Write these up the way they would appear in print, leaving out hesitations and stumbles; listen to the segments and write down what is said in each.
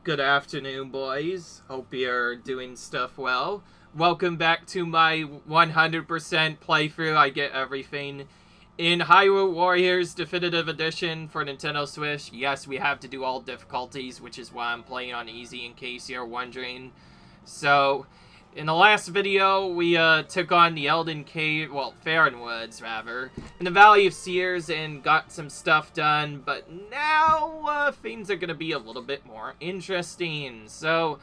Good afternoon, boys. Hope you're doing stuff well. Welcome back to my 100% playthrough. I get everything in Hyrule Warriors Definitive Edition for Nintendo Switch. Yes, we have to do all difficulties, which is why I'm playing on easy in case you're wondering. So, in the last video, we took on the Elden Cave, well, Faron Woods, rather, in the Valley of Seers and got some stuff done, but now things are going to be a little bit more interesting. So,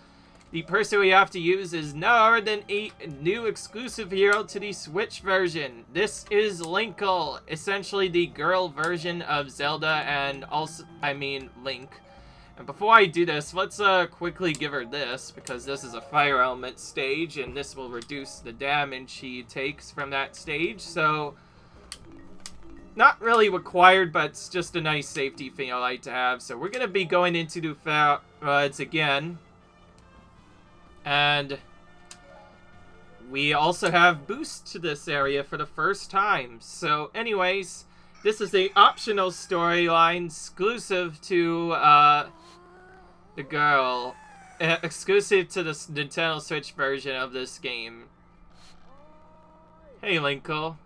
the person we have to use is none other than a new exclusive hero to the Switch version. This is Linkle, essentially the girl version of Zelda and also, Link. And before I do this, let's quickly give her this, because this is a fire element stage, and this will reduce the damage she takes from that stage, so not really required, but it's just a nice safety thing I like to have. So we're going to be going into the Faron Woods again, and we also have boost to this area for the first time. So anyways, this is a optional storyline exclusive to the girl, exclusive to the Nintendo Switch version of this game. Hey, Linkle.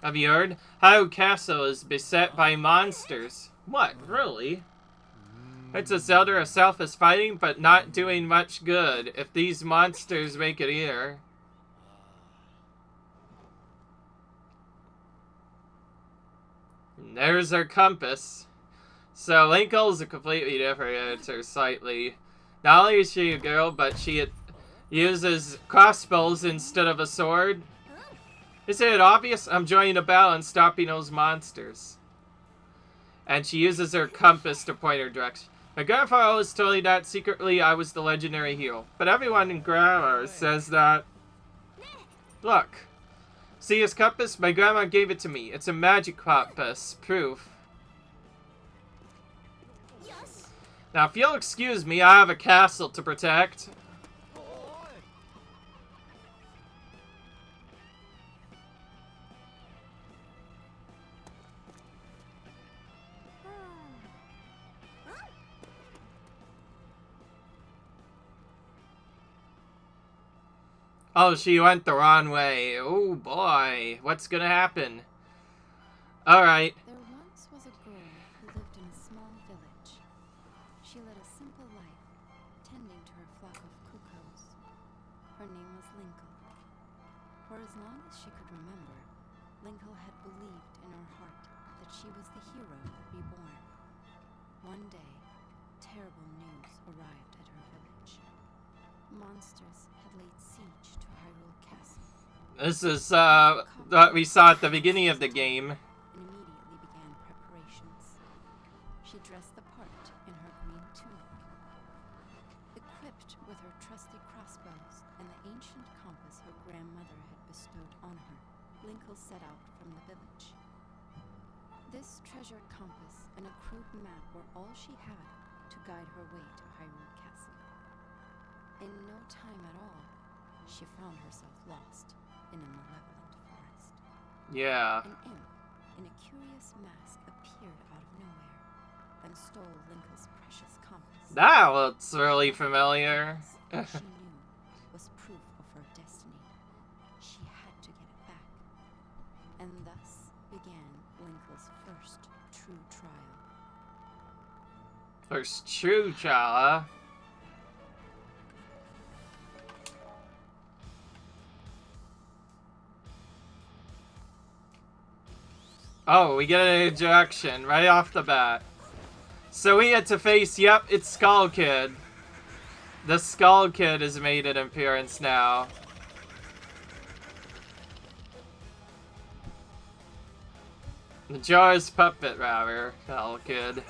Have you heard? Hyrule Castle is beset by monsters. What, really? Princess Zelda herself is fighting, but not doing much good, if these monsters make it here. And there's her compass. So Linkle is a completely different answer, slightly. Not only is she a girl, but she uses crossbows instead of a sword. Isn't it obvious? I'm joining a battle and stopping those monsters. And she uses her compass to point her direction. My grandfather always told me that secretly I was the legendary hero. But everyone in grammar says that. Look. See his compass? My grandma gave it to me. It's a magic compass. Proof. Now, if you'll excuse me, I have a castle to protect. Oh, she went the wrong way. Oh boy, what's gonna happen? Alright. There once was a girl who lived in a small village. She led a simple life, tending to her flock of Cuccos. Her name was Linkle. For as long as she could remember, Linkle had believed in her heart that she was the hero reborn. One day, terrible news arrived at her village. Monsters had laid siege to Hyrule Castle. This is what we saw at the beginning of the game. And immediately began preparations. She dressed the part in her green tunic. Equipped with her trusty crossbows and the ancient compass her grandmother had bestowed on her, Linkle set out from the village. This treasured compass and a crude map were all she had to guide her way to Hyrule Castle. In no time at all, she found herself lost in a malevolent forest. Yeah. An imp in a curious mask appeared out of nowhere and stole Linkle's precious compass. That looks really familiar. She knew was proof of her destiny. She had to get it back. And thus began Linkle's first true trial. First true trial, huh? Oh, we get an introduction right off the bat. So we had to face, yep, it's Skull Kid. The Skull Kid has made an appearance now. The Jar's puppet, rather, Skull Kid.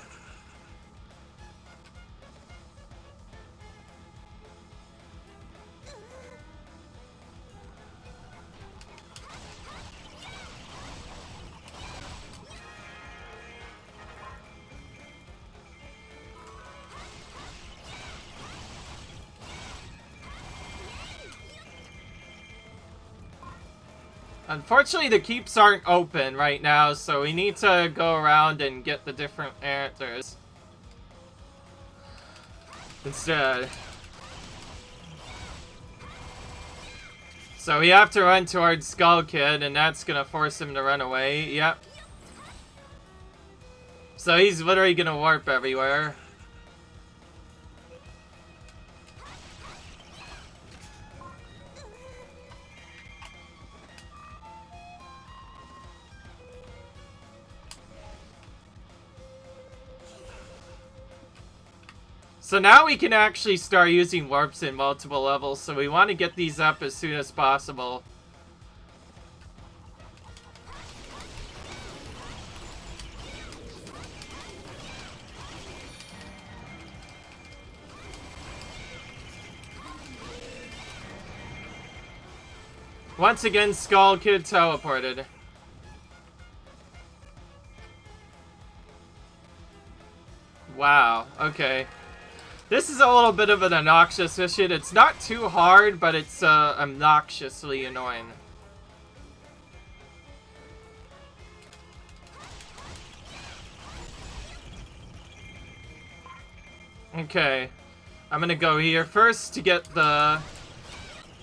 Unfortunately, the keeps aren't open right now, so we need to go around and get the different answers instead. So we have to run towards Skull Kid, and that's gonna force him to run away. Yep. So he's literally gonna warp everywhere. So now we can actually start using warps in multiple levels, so we want to get these up as soon as possible. Once again, Skull Kid teleported. Wow, okay. This is a little bit of an obnoxious mission. It's not too hard, but it's obnoxiously annoying. Okay. I'm gonna go here first to get the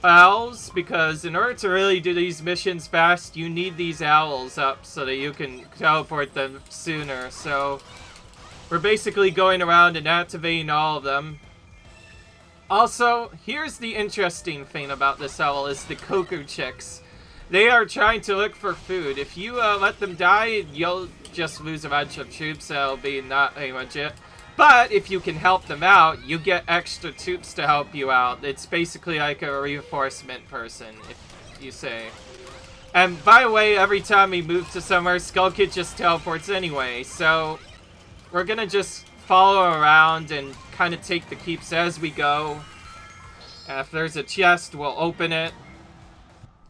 owls, because in order to really do these missions fast, you need these owls up so that you can teleport them sooner. So we're basically going around and activating all of them. Also, here's the interesting thing about this owl is the Cucco chicks. They are trying to look for food. If you let them die, you'll just lose a bunch of troops. That'll be not very much it. But if you can help them out, you get extra troops to help you out. It's basically like a reinforcement person, if you say. And by the way, every time we move to somewhere, Skull Kid just teleports anyway. So we're gonna just follow around and kind of take the keeps as we go. And if there's a chest, we'll open it.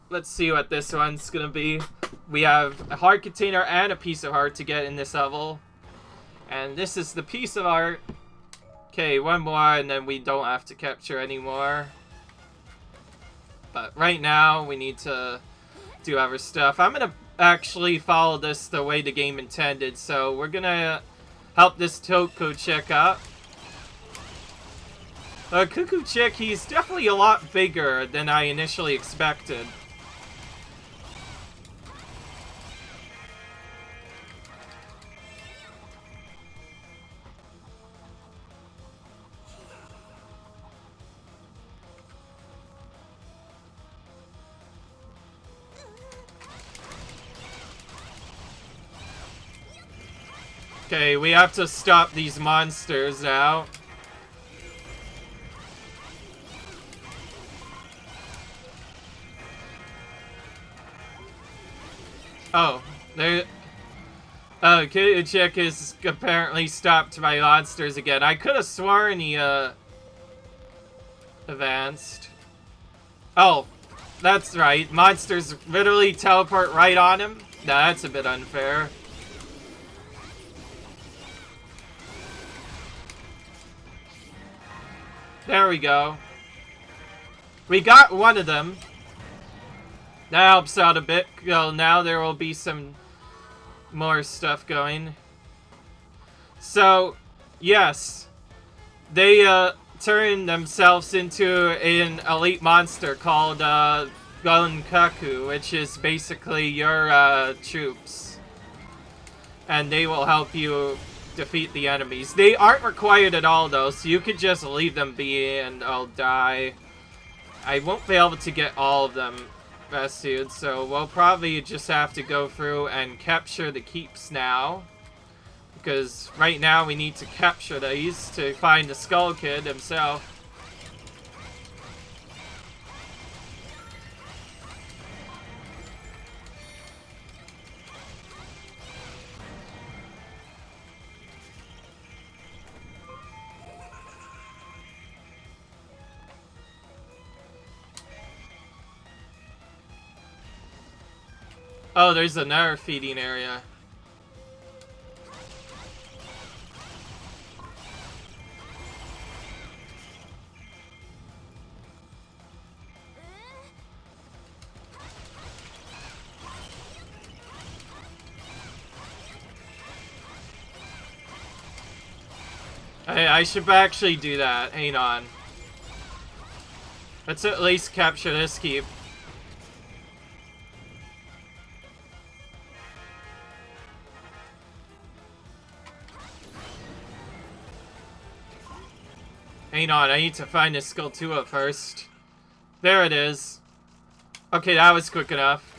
Let's see what this one's gonna be. We have a heart container and a piece of heart to get in this level. And this is the piece of art. Okay, one more and then we don't have to capture anymore. But right now, we need to do other stuff. I'm gonna actually follow this the way the game intended. So we're gonna help this Cucco chick up. Cucco chick, he's definitely a lot bigger than I initially expected. Okay, we have to stop these monsters now. Oh, there. Oh, Cucco chick is apparently stopped by monsters again. I could have sworn he advanced. Oh, that's right. Monsters literally teleport right on him. Nah, that's a bit unfair. There we go. We got one of them. That helps out a bit. Well, now there will be some more stuff going. So, yes. They turn themselves into an elite monster called Cucco, which is basically your troops. And they will help you defeat the enemies. They aren't required at all though, so you could just leave them be and I'll die. I won't be able to get all of them rescued, so we'll probably just have to go through and capture the keeps now. Because right now we need to capture these to find the Skull Kid himself. Oh, there's another feeding area. I should actually do that. Hang on. Let's at least capture this keep. Hang on, I need to find the Skulltula first. There it is. Okay, that was quick enough.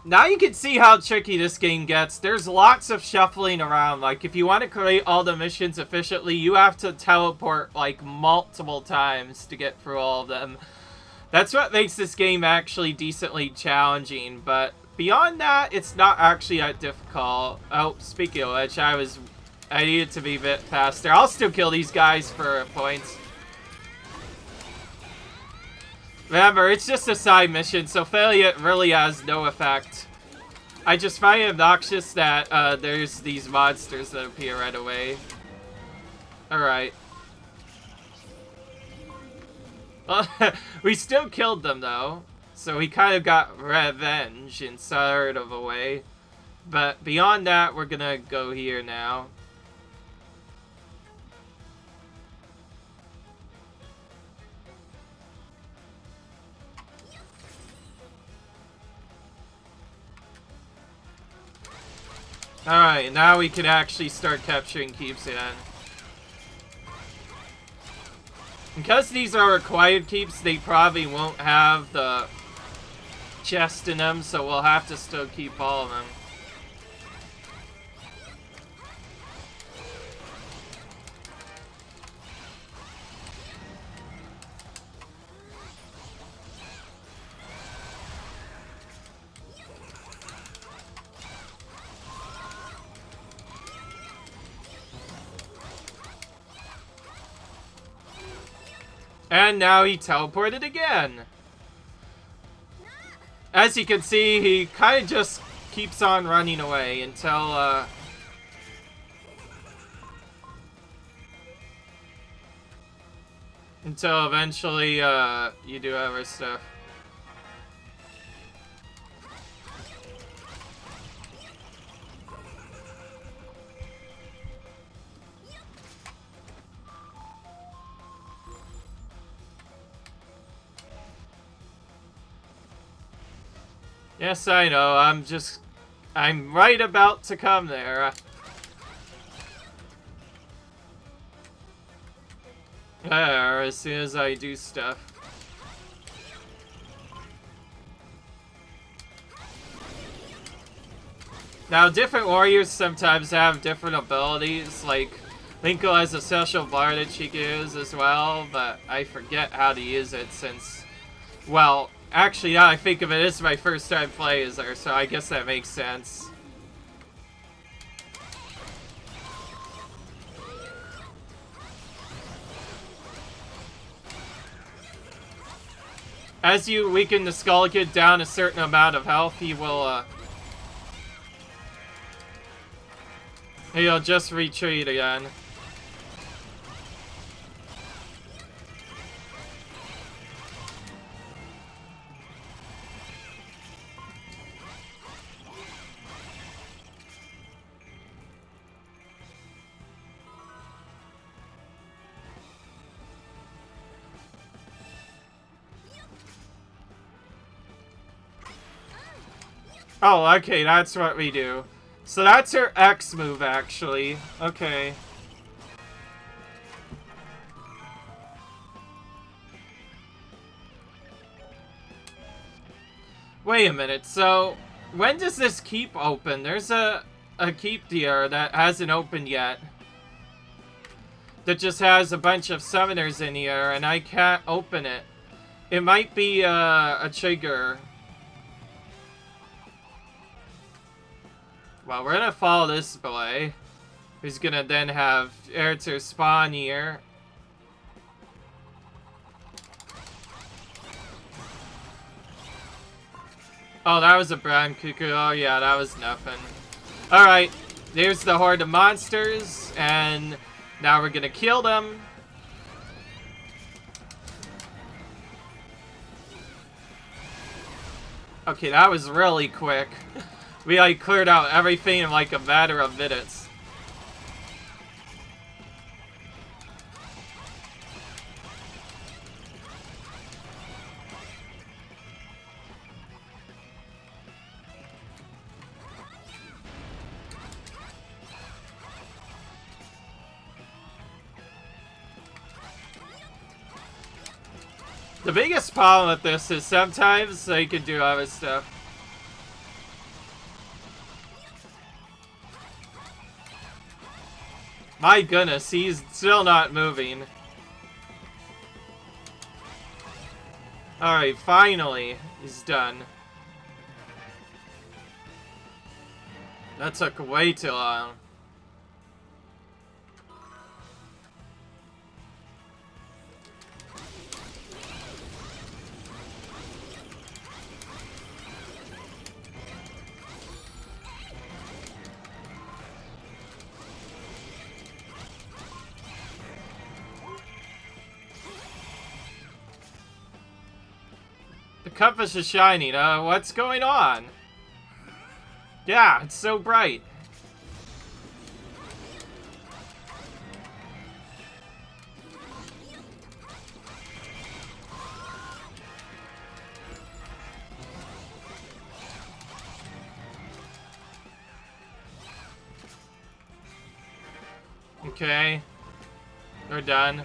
Now you can see how tricky this game gets. There's lots of shuffling around. Like, if you want to create all the missions efficiently, you have to teleport, like, multiple times to get through all of them. That's what makes this game actually decently challenging, but beyond that, it's not actually that difficult. Oh, speaking of which, I needed to be a bit faster. I'll still kill these guys for points. Remember, it's just a side mission, so failure really has no effect. I just find it obnoxious that there's these monsters that appear right away. Alright. Well, we still killed them, though. So we kind of got revenge in sort of a way. But beyond that, we're gonna go here now. Alright, now we can actually start capturing keeps again. Because these are required keeps, they probably won't have the chest in them, so we'll have to still keep all of them. And now he teleported again. As you can see, he kind of just keeps on running away until eventually you do other stuff. Yes, I know, I'm right about to come there. As soon as I do stuff. Now, different warriors sometimes have different abilities, like Linkle has a special bar that she can use as well, but I forget how to use it since, well, actually, now I think of it, it's my first time playing as her, so I guess that makes sense. As you weaken the Skull Kid down a certain amount of health, he'll just retreat again. Oh, okay, that's what we do. So that's her X move, actually. Okay. Wait a minute, so when does this keep open? There's a keep here that hasn't opened yet. That just has a bunch of summoners in here, and I can't open it. It might be a trigger. Well, we're gonna follow this boy, who's gonna then have Erter spawn here. Oh, that was a brown Cucco. Oh, yeah, that was nothing. Alright, there's the horde of monsters, and now we're gonna kill them. Okay, that was really quick. We, like, cleared out everything in, like, a matter of minutes. The biggest problem with this is sometimes they can do other stuff. My goodness, he's still not moving. Alright, finally, he's done. That took way too long. The compass is shining. What's going on? Yeah, it's so bright. Okay. We're done.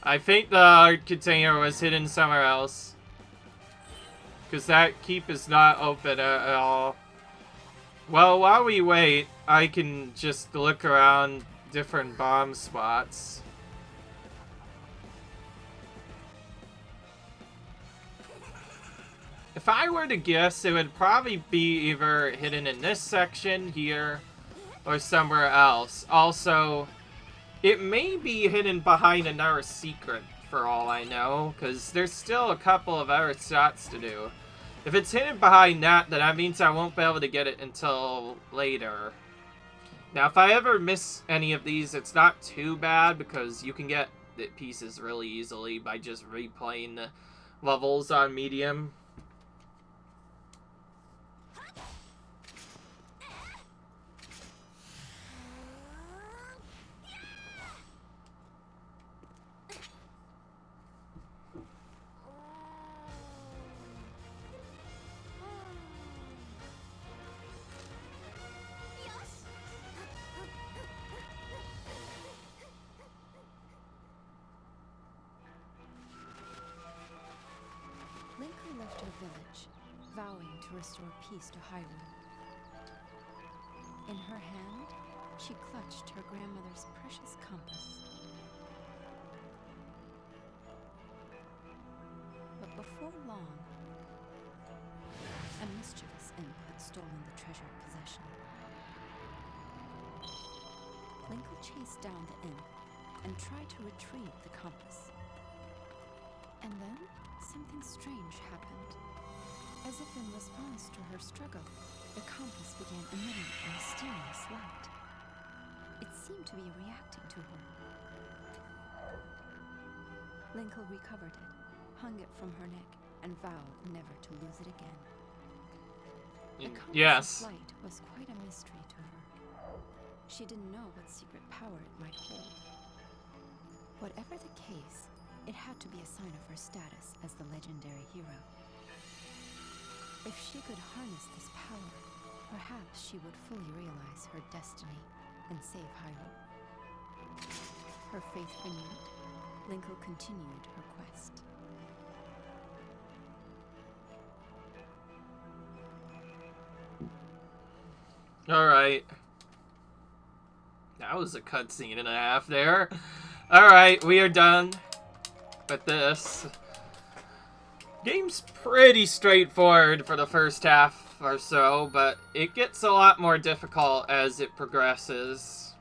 I think the art container was hidden somewhere else. Because that keep is not open at all. Well, while we wait, I can just look around different bomb spots. If I were to guess, it would probably be either hidden in this section here or somewhere else. Also, it may be hidden behind another secret, for all I know, because there's still a couple of other shots to do. If it's hidden behind that, then that means I won't be able to get it until later. Now, if I ever miss any of these, it's not too bad, because you can get the pieces really easily by just replaying the levels on medium. Linkle left her village, vowing to restore peace to Hyrule. In her hand, she clutched her grandmother's precious compass. But before long, a mischievous imp had stolen the treasured possession. Linkle chased down the imp and tried to retrieve the compass. And then, something strange happened. As if in response to her struggle, the compass began emitting a mysterious light. It seemed to be reacting to her. Linkle recovered it, hung it from her neck, and vowed never to lose it again. The compass's light was quite a mystery to her. She didn't know what secret power it might hold. Whatever the case, it had to be a sign of her status as the legendary hero. If she could harness this power, perhaps she would fully realize her destiny and save Hyrule. Her faith renewed, Linkle continued her quest. Alright. That was a cutscene and a half there. Alright, we are done with this. Game's pretty straightforward for the first half or so, but it gets a lot more difficult as it progresses.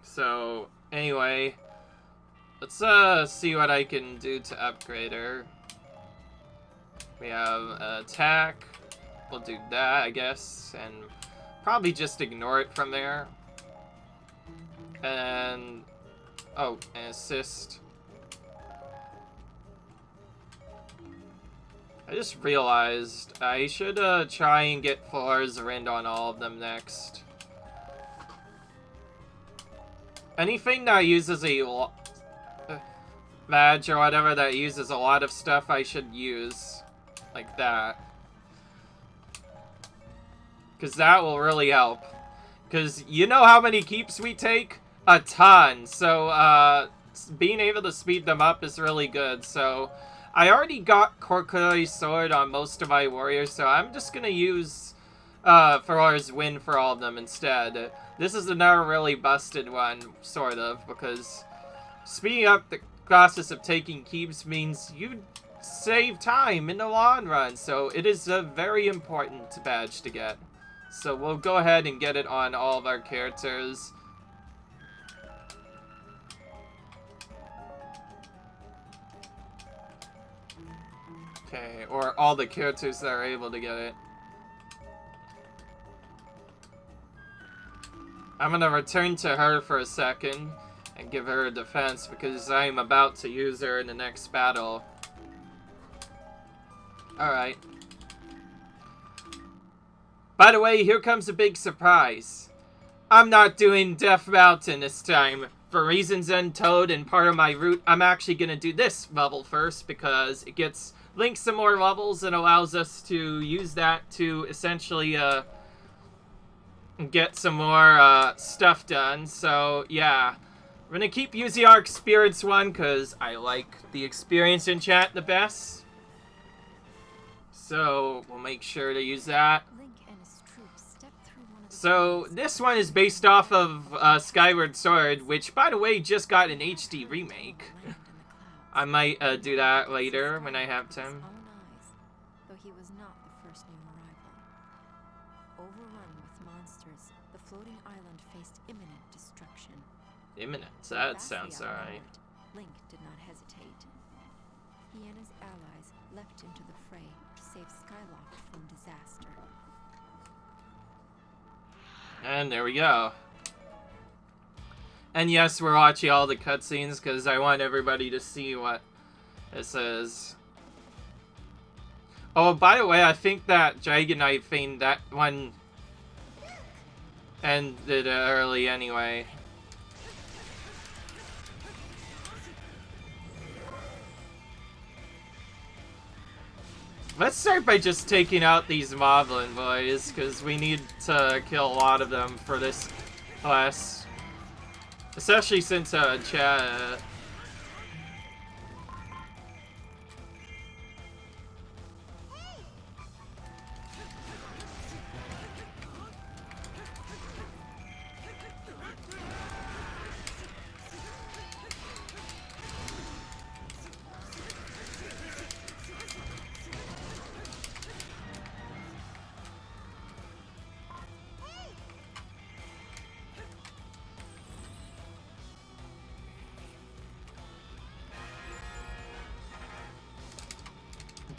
So, anyway, let's see what I can do to upgrade her. We have attack. We'll do that, I guess, and probably just ignore it from there. And oh, and assist. I just realized I should try and get floors rend on all of them next. Anything that uses a badge or whatever that uses a lot of stuff, I should use like that. Because that will really help. Because you know how many keeps we take? A ton. So being able to speed them up is really good. So I already got Cucco's sword on most of my warriors, so I'm just going to use Ferrar's win for all of them instead. This is another really busted one, sort of, because speeding up the process of taking keeps means you save time in the long run, so it is a very important badge to get. So we'll go ahead and get it on all of our characters. Okay, or all the characters that are able to get it. I'm gonna return to her for a second and give her a defense because I'm about to use her in the next battle. Alright. By the way, here comes a big surprise. I'm not doing Death Mountain this time. For reasons untold and part of my route, I'm actually gonna do this level first because it gets Link some more levels and allows us to use that to essentially get some more stuff done. So yeah, we're gonna keep using our experience one because I like the experience enchant the best. So we'll make sure to use that. So this one is based off of Skyward Sword, which by the way just got an HD remake. I might do that later when I have time. Though he was not the first new arrival. Overrun with monsters, the floating island faced imminent destruction. Imminent? That sounds alright. Link did not hesitate. He and his allies leapt into the fray to save Skyloft from disaster. And there we go. And yes, we're watching all the cutscenes because I want everybody to see what this is. Oh, by the way, I think that Dragonite thing, that one ended early anyway. Let's start by just taking out these Moblin boys, because we need to kill a lot of them for this quest. Especially since Chad...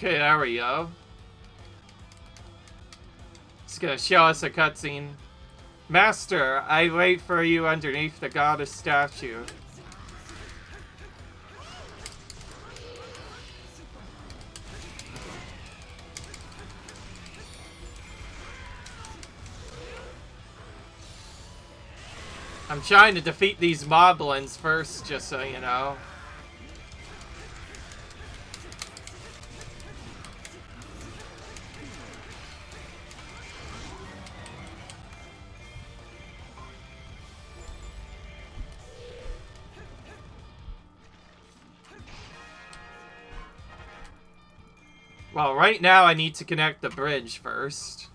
Okay, there we go. It's gonna show us a cutscene. Master, I wait for you underneath the goddess statue. I'm trying to defeat these moblins first, just so you know. Well, right now I need to connect the bridge first.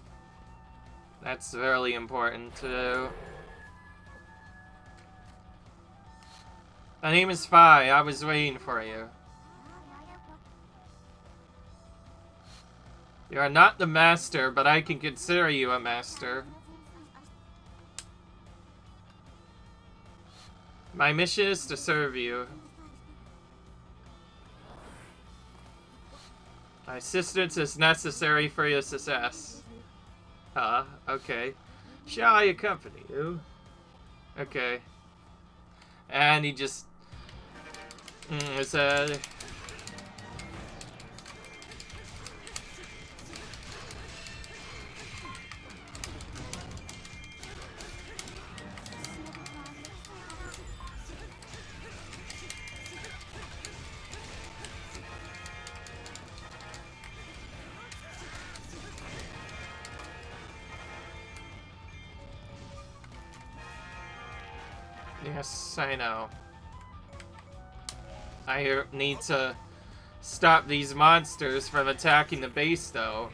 That's really important to do. My name is Fi. I was waiting for you. You are not the master, but I can consider you a master. My mission is to serve you. My assistance is necessary for your success. Okay. Shall I accompany you? Okay. And he just... said... Yes, I know. I need to stop these monsters from attacking the base, though.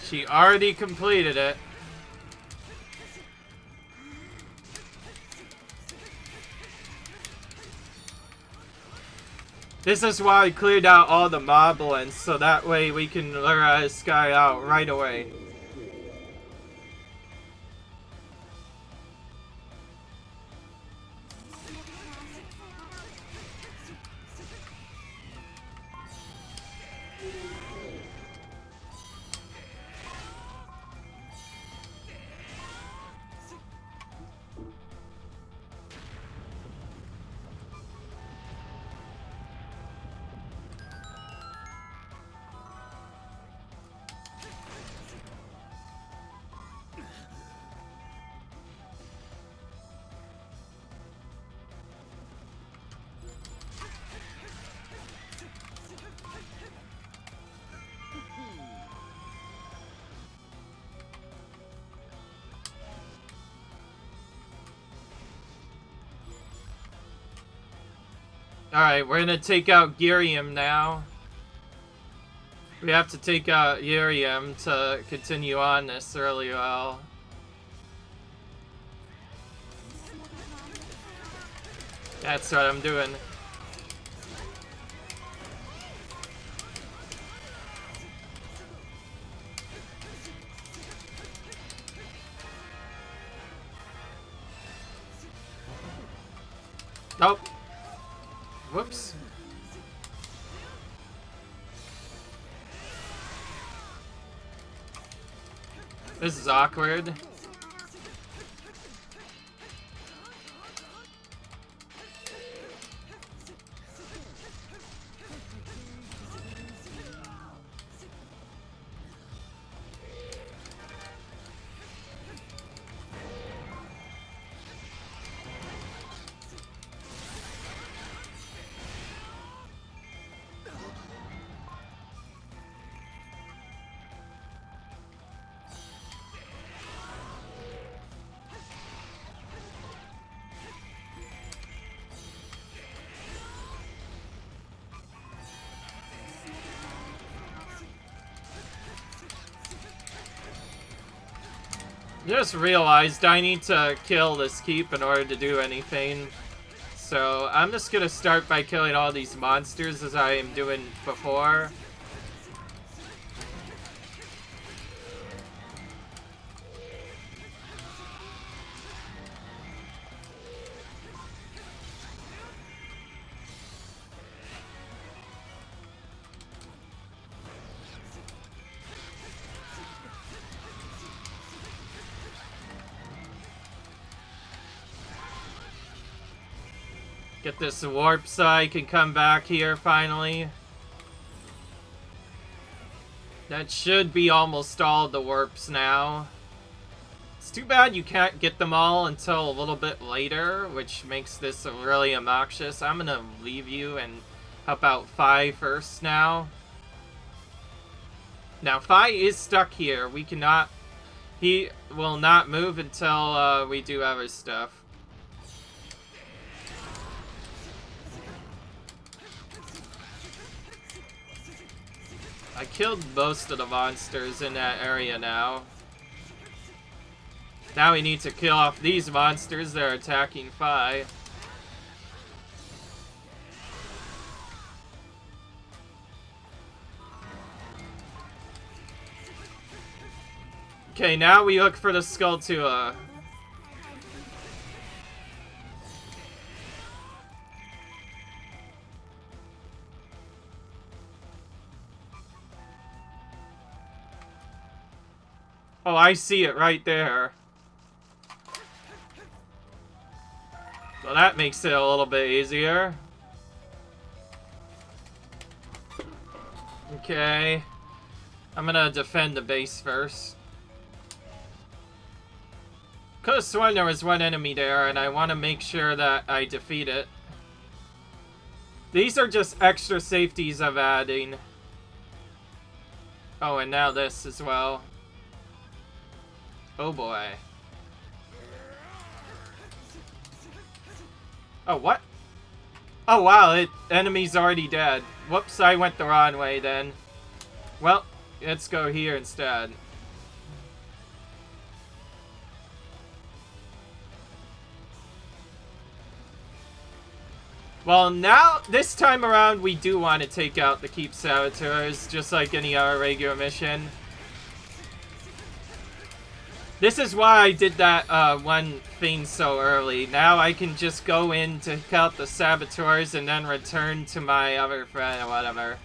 She already completed it. This is why I cleared out all the moblins, so that way we can lure this guy out right away. Alright, we're gonna take out Girium now. We have to take out Girium to continue on this really well. That's what I'm doing. Nope. Whoops. This is awkward. Just realized I need to kill this keep in order to do anything. So I'm just gonna start by killing all these monsters as I am doing before. Get this warp so I can come back here finally. That should be almost all the warps now. It's too bad you can't get them all until a little bit later, which makes this really obnoxious. I'm gonna leave you and help out Fi first now. Now, Fi is stuck here. We cannot... He will not move until we do other stuff. I killed most of the monsters in that area now. Now we need to kill off these monsters that are attacking Fi. Okay, now we look for the Skulltula. Oh, I see it right there. Well, that makes it a little bit easier. Okay. I'm gonna defend the base first. Could've sworn there was one enemy there, and I want to make sure that I defeat it. These are just extra safeties I'm adding. Oh, and now this as well. Oh boy. Oh, what? Oh wow, enemy's already dead. Whoops, I went the wrong way then. Well, let's go here instead. Well, now, this time around, we do want to take out the Keep Saboteurs, just like any other regular mission. This is why I did that one thing so early. Now I can just go in to take out the Saboteurs and then return to my other friend or whatever.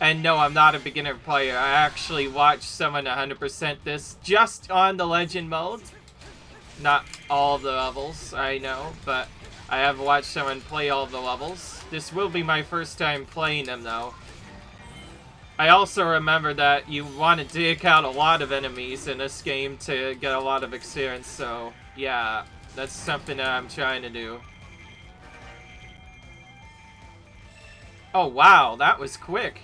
And no, I'm not a beginner player. I actually watched someone 100% this just on the Legend mode. Not all the levels, I know, but I have watched someone play all the levels. This will be my first time playing them, though. I also remember that you want to take out a lot of enemies in this game to get a lot of experience, so yeah, that's something that I'm trying to do. Oh wow, that was quick.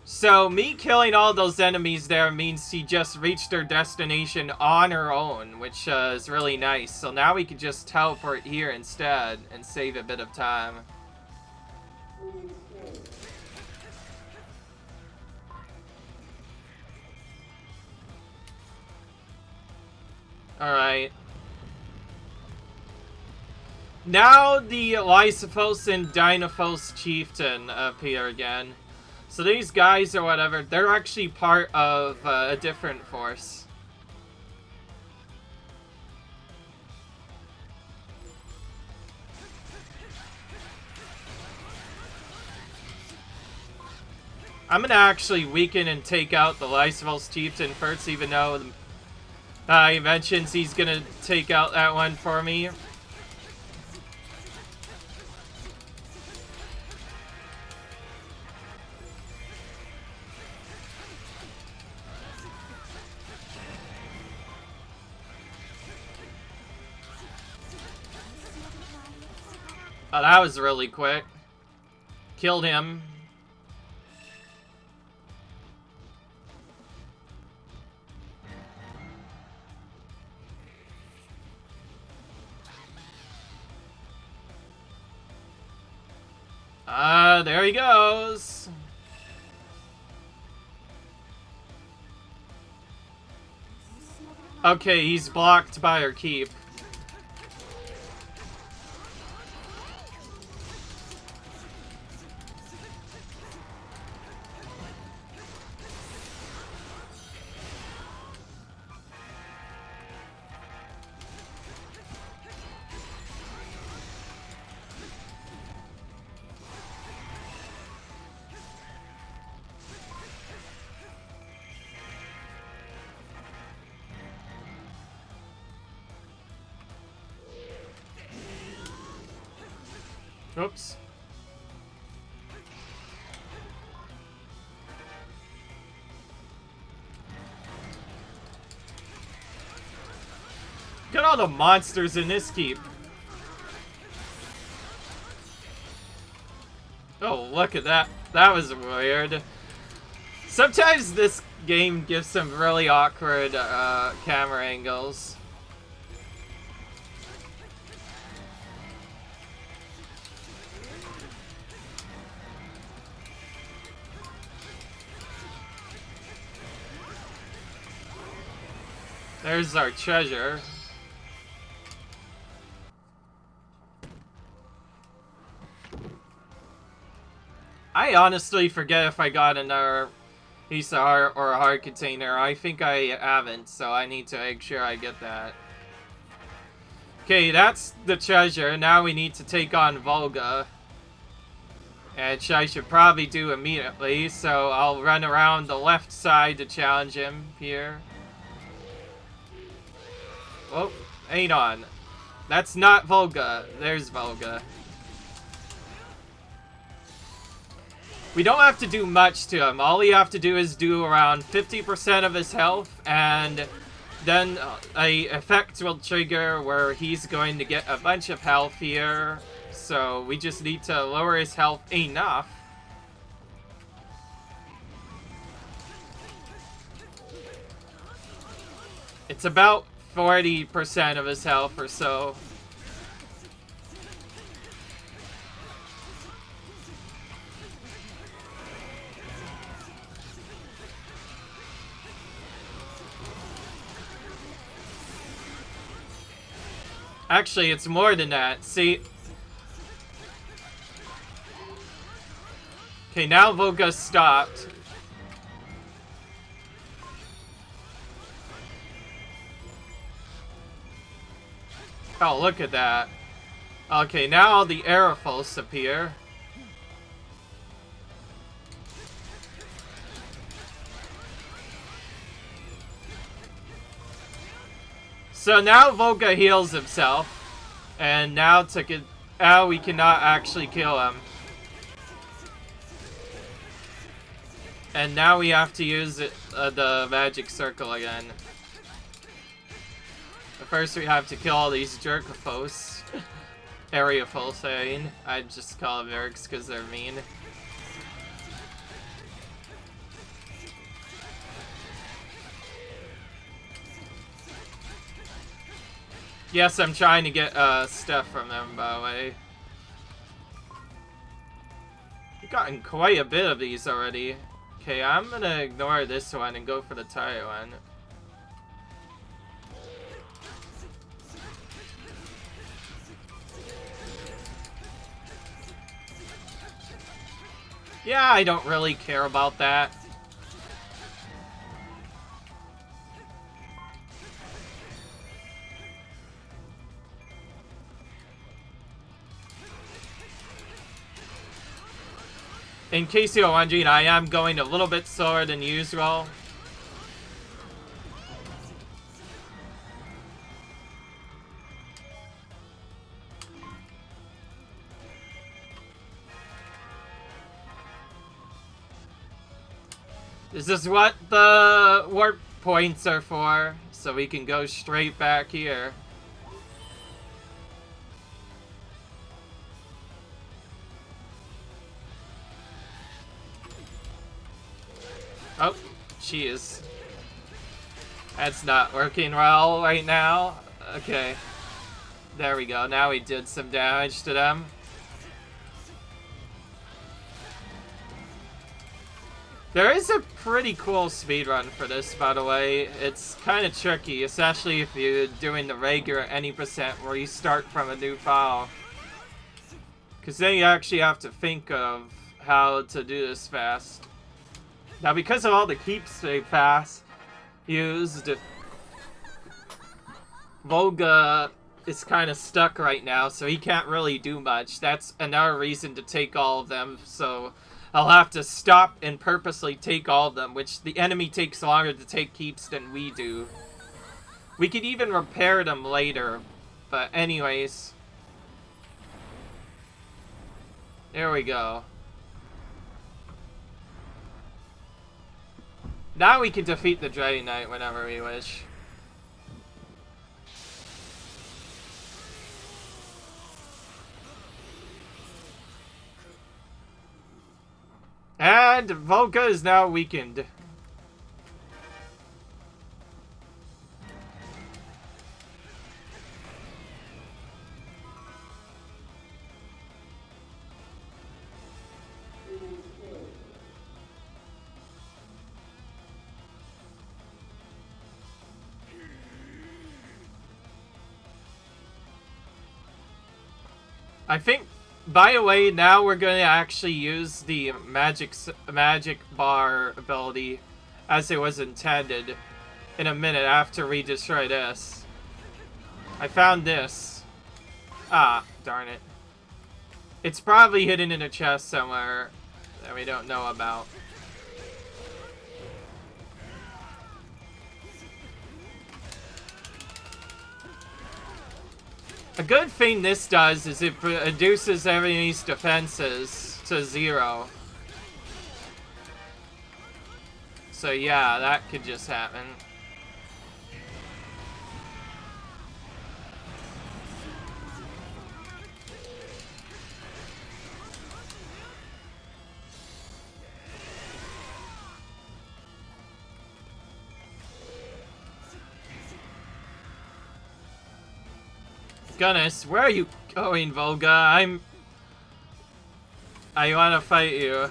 So me killing all those enemies there means she just reached her destination on her own, which is really nice. So now we can just teleport here instead and save a bit of time. Alright. Now the Lysophos and Dynaphos Chieftain appear again. So these guys or whatever, they're actually part of a different force. I'm gonna actually weaken and take out the Lysophos Chieftain first, even though he mentions he's gonna take out that one for me. Oh, that was really quick. Killed him. There he goes. Okay, he's blocked by her keep. Oops. Look at all the monsters in this keep. Oh, look at that. That was weird. Sometimes this game gives some really awkward camera angles. There's our treasure. I honestly forget if I got another piece of heart or a heart container. I think I haven't, so I need to make sure I get that. Okay, that's the treasure. Now we need to take on Vulga. Which I should probably do immediately, so I'll run around the left side to challenge him here. Oh, hang on. That's not Vulga. There's Vulga. We don't have to do much to him. All we have to do is do around 50% of his health, and then a effect will trigger where he's going to get a bunch of health here. So we just need to lower his health enough. It's about 40% of his health or so. Actually, it's more than that. See? Okay, now Vulga stopped. Oh, look at that. Okay, now all the Aerophos appear. So now Vulga heals himself. And now we cannot actually kill him. And now we have to use the magic circle again. But first we have to kill all these Jerkophos. Areophos, I mean. I just call them Erics because they're mean. Yes, I'm trying to get stuff from them, by the way. We've gotten quite a bit of these already. Okay, I'm gonna ignore this one and go for the tire one. Yeah, I don't really care about that. In case you're wondering, I am going a little bit slower than usual. This is what the warp points are for, so we can go straight back here. Oh, jeez. That's not working well right now. Okay. There we go. Now we did some damage to them. There is a pretty cool speedrun for this, by the way. It's kind of tricky, especially if you're doing the regular any percent where you start from a new file. Because then you actually have to think of how to do this fast. Now, because of all the keeps they used, Vulga is kind of stuck right now, so he can't really do much. That's another reason to take all of them, so I'll have to stop and purposely take all of them, which the enemy takes longer to take keeps than we do. We could even repair them later, but anyways. There we go. Now we can defeat the Dreading Knight whenever we wish. And Vulga is now weakened. I think, by the way, now we're going to actually use the magic bar ability as it was intended in a minute after we destroy this. I found this. Ah, darn it. It's probably hidden in a chest somewhere that we don't know about. A good thing this does is it reduces enemy's defenses to 0. So yeah, that could just happen. Goodness, where are you going, Vulga? I wanna fight you.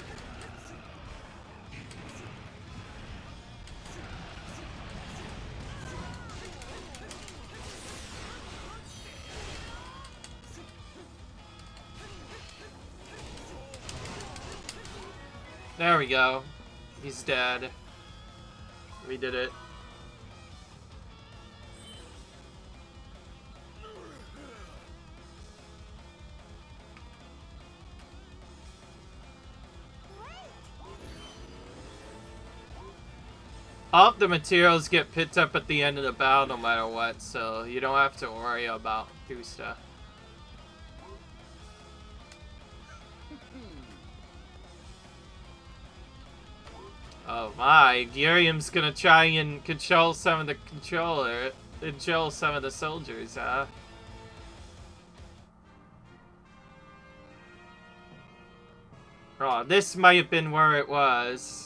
There we go. He's dead. We did it. All of the materials get picked up at the end of the battle no matter what, so you don't have to worry about do stuff. Oh my, Girium's gonna try and control some of the soldiers, huh? Oh, this might have been where it was.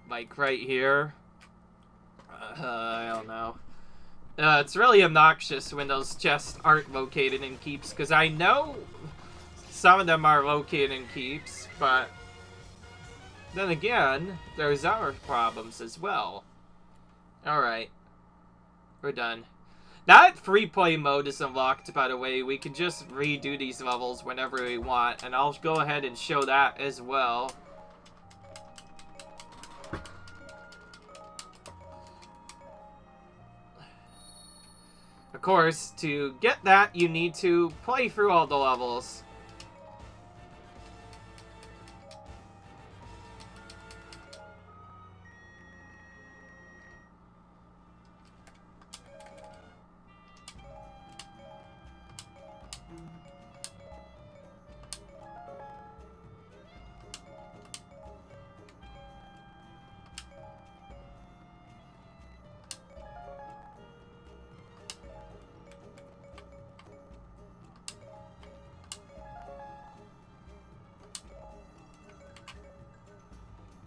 Like right here. I don't know. It's really obnoxious when those chests aren't located in keeps, because I know some of them are located in keeps, but then again, there's other problems as well. Alright. We're done. That free play mode is unlocked, by the way. We can just redo these levels whenever we want, and I'll go ahead and show that as well. Of course, to get that, you need to play through all the levels.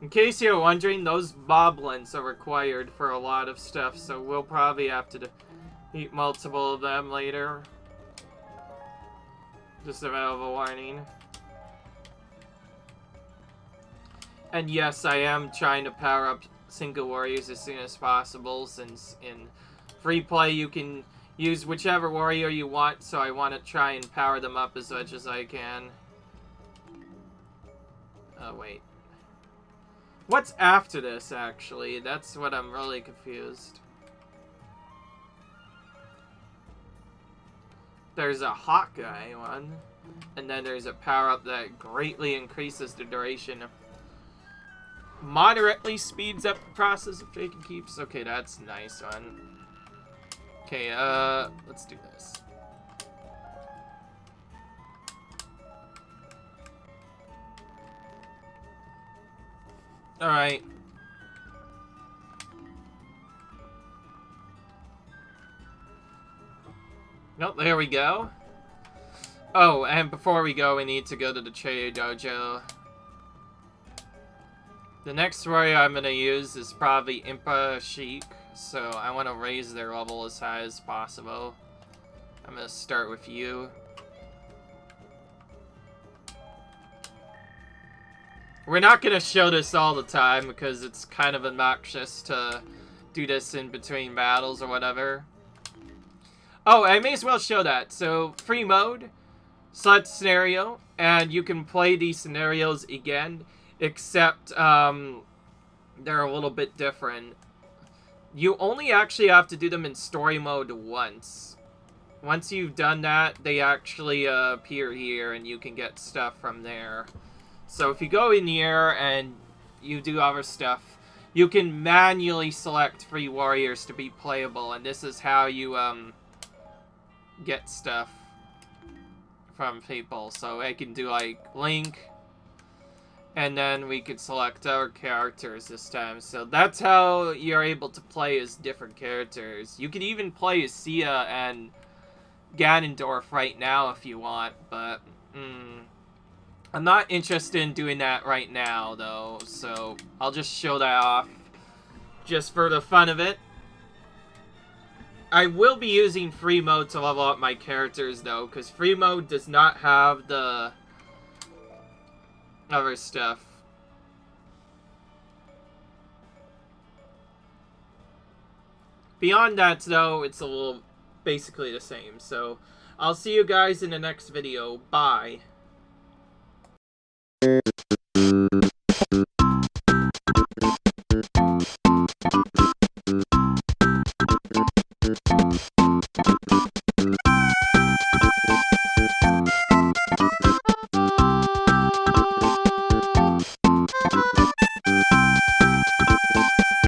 In case you're wondering, those boblins are required for a lot of stuff, so we'll probably have to eat multiple of them later. Just a bit of a warning. And yes, I am trying to power up single warriors as soon as possible, since in free play you can use whichever warrior you want, so I want to try and power them up as much as I can. Oh, wait. What's after this, actually? That's what I'm really confused. There's a Hawkeye one, and then there's a power-up that greatly increases the duration. Moderately speeds up the process of taking keeps. Okay, that's a nice one. Okay, let's do this. Alright. Nope, there we go. Oh, and before we go, we need to go to the Trader Dojo. The next warrior I'm gonna use is probably Impa Sheik, so I want to raise their level as high as possible. I'm gonna start with you. We're not gonna show this all the time because it's kind of obnoxious to do this in between battles or whatever. Oh, I may as well show that. So, free mode, select scenario, and you can play these scenarios again, except they're a little bit different. You only actually have to do them in story mode once. Once you've done that, they actually appear here, and you can get stuff from there. So if you go in here and you do other stuff, you can manually select free warriors to be playable, and this is how you get stuff from people. So I can do like Link, and then we could select our characters this time. So that's how you're able to play as different characters. You can even play as Sia and Ganondorf right now if you want, but I'm not interested in doing that right now, though, so I'll just show that off just for the fun of it. I will be using free mode to level up my characters, though, because free mode does not have the other stuff. Beyond that, though, it's a little basically the same. So I'll see you guys in the next video. Bye.